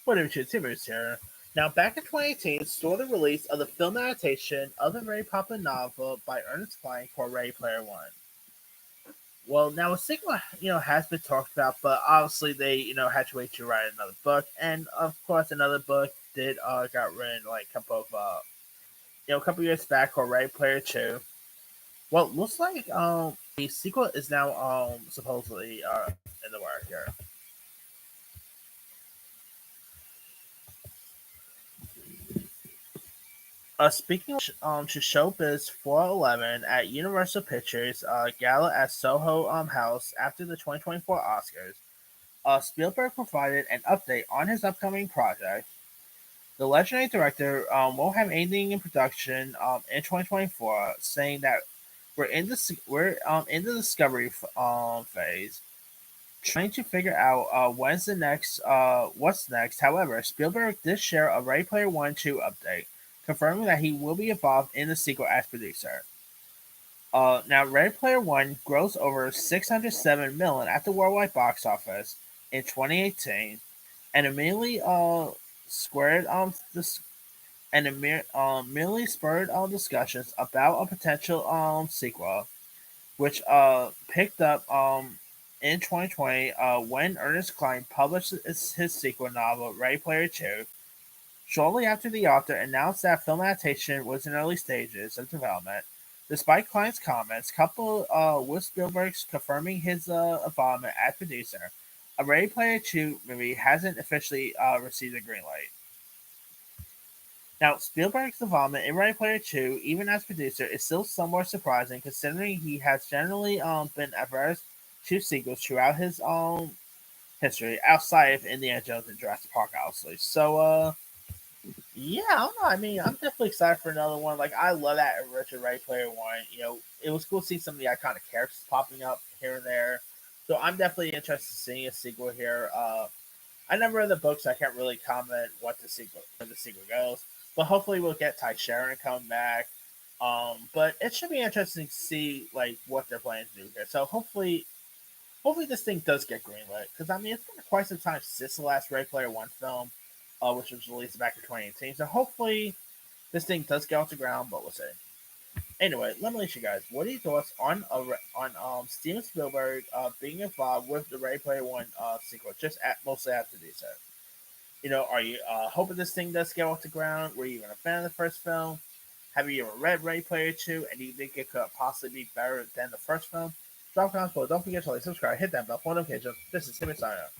What if you Timbers here? Now, back in 2018 saw the release of the film adaptation of the very popular novel by Ernest Cline called Ready Player One. Well, now a sequel, has been talked about, but obviously they, had to wait to write another book, and of course another book did got written like a couple years back called Ready Player Two. Well, looks like the sequel is now supposedly in the work here. Speaking to Showbiz 411 at Universal Pictures Gala at Soho House after the 2024 Oscars, Spielberg provided an update on his upcoming project. The legendary director won't have anything in production in 2024, saying that we're in the discovery phase, trying to figure out what's next. However, Spielberg did share a Ready Player One 2 update, confirming that he will be involved in the sequel as producer. Now, Ready Player One grossed over 607 million at the worldwide box office in 2018, and immediately squared this and immediately spurred discussions about a potential sequel, which picked up in 2020 when Ernest Cline published his sequel novel Ready Player Two. Shortly after, the author announced that film adaptation was in early stages of development. Despite Kline's comments, coupled with Spielberg's confirming his involvement as producer, a Ready Player Two movie hasn't officially received a green light. Now, Spielberg's involvement in Ready Player Two, even as producer, is still somewhat surprising considering he has generally been averse to sequels throughout his history, outside of Indiana Jones and Jurassic Park, obviously. So, yeah, I don't know. I mean, I'm definitely excited for another one. Like, I love that original Ready Player One. It was cool to see some of the iconic characters popping up here and there. So, I'm definitely interested in seeing a sequel here. I never read the books, so I can't really comment what where the sequel goes. But hopefully, we'll get Ty Sharon come back. But it should be interesting to see like what they're planning to do here. So hopefully this thing does get greenlit because I mean it's been quite some time since the last Ready Player One film, which was released back in 2018. So hopefully this thing does get off the ground, but we'll see. Anyway, let me let you guys. What are your thoughts on Steven Spielberg being involved with the Ready Player One sequel, just mostly as producer? Are you hoping this thing does get off the ground? Were you even a fan of the first film? Have you ever read Ready Player Two, and do you think it could possibly be better than the first film? Drop comments below. Don't forget to like, subscribe, hit that bell for notifications. This is Timmy signing out.